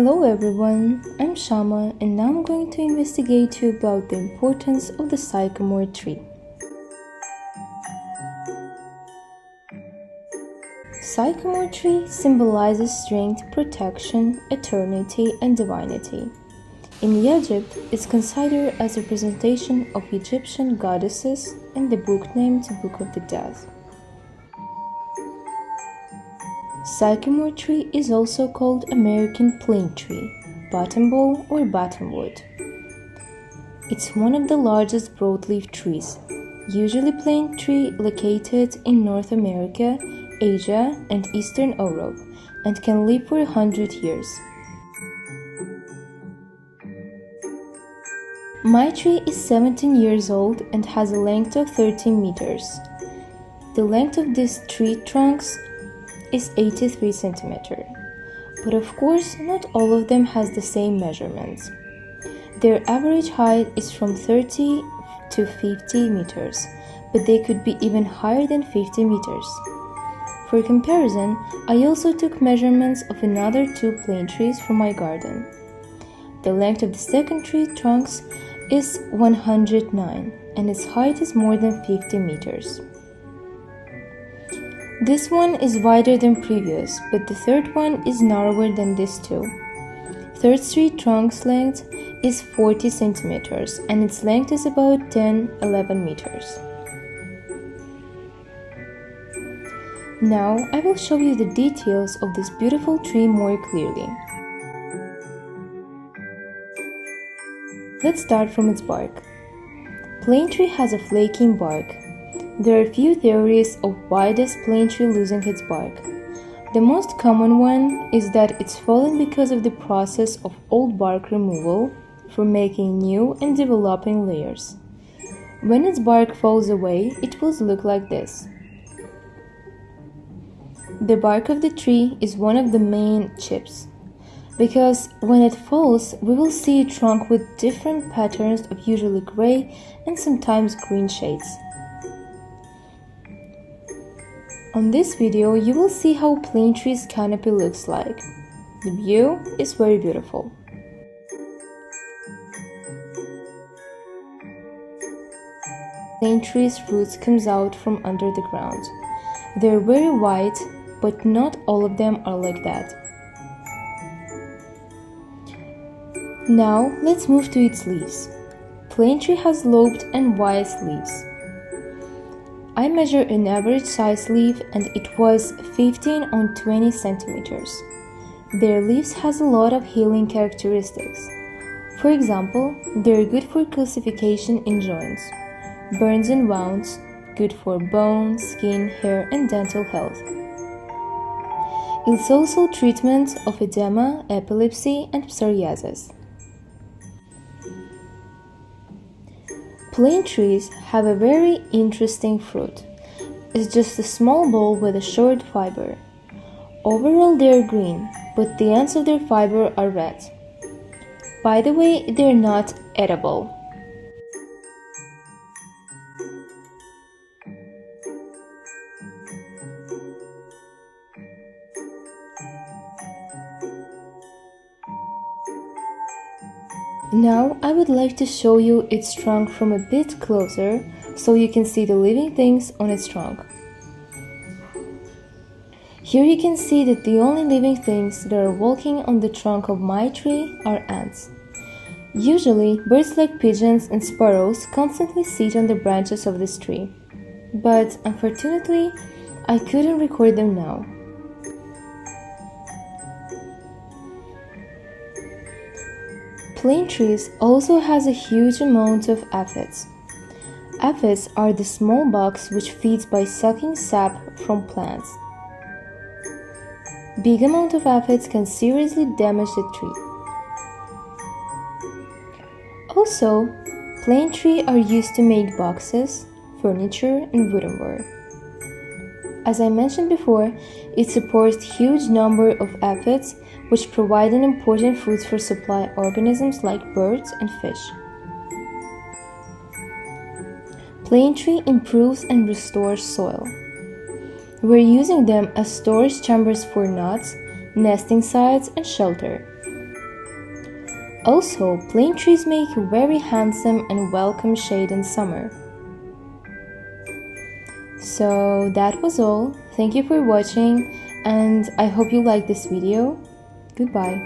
Hello everyone, I'm Shama and now I'm going to investigate you about the importance of the sycamore tree. Sycamore tree symbolizes strength, protection, eternity, and divinity. In Egypt, it's considered as a representation of Egyptian goddesses in the book named Book of the Dead. Sycamore tree is also called American plane tree, buttonbow or buttonwood. It's one of the largest broadleaf trees, usually plane tree located in North America, Asia, and Eastern Europe, and can live for 100 years. My tree is 17 years old and has a length of 13 meters. The length of these tree trunks is 83 centimeters, but of course not all of them has the same measurements. Their average height is from 30 to 50 meters, but they could be even higher than 50 meters. For comparison, I also took measurements of another two plane trees from my garden. The length of the second tree trunks is 109 and its height is more than 50 meters. This one is wider than previous, but the third one is narrower than these two. Third tree trunk's length is 40 centimeters and its length is about 10-11 meters. Now I will show you the details of this beautiful tree more clearly. Let's start from its bark. Plane tree has a flaking bark. There are a few theories of why does plane tree losing its bark. The most common one is that it's fallen because of the process of old bark removal for making new and developing layers. When its bark falls away, it will look like this. The bark of the tree is one of the main chips, because when it falls, we will see a trunk with different patterns of usually gray and sometimes green shades. On this video, you will see how plane tree's canopy looks like. The view is very beautiful. Plane tree's roots comes out from under the ground. They're very white, but not all of them are like that. Now, let's move to its leaves. Plane tree has lobed and wide leaves. I measured an average size leaf and it was 15 on 20 centimeters. Their leaves has a lot of healing characteristics. For example, they are good for calcification in joints, burns and wounds, good for bone, skin, hair, and dental health. It's also treatment of edema, epilepsy, and psoriasis. Plane trees have a very interesting fruit. It's just a small ball with a short fiber. Overall they are green, but the ends of their fiber are red. By the way, they are not edible. Now I would like to show you its trunk from a bit closer so you can see the living things on its trunk. Here you can see that the only living things that are walking on the trunk of my tree are ants. Usually, birds like pigeons and sparrows constantly sit on the branches of this tree, but unfortunately, I couldn't record them now. Plane trees also has a huge amount of aphids. Aphids are the small bugs which feeds by sucking sap from plants. Big amount of aphids can seriously damage the tree. Also, plane tree are used to make boxes, furniture, and woodenware. As I mentioned before, it supports huge number of aphids which provide an important food for supply organisms like birds and fish. Plane tree improves and restores soil. We're using them as storage chambers for nuts, nesting sites, and shelter. Also, plane trees make a very handsome and welcome shade in summer. So that was all. Thank you for watching, and I hope you liked this video. Goodbye.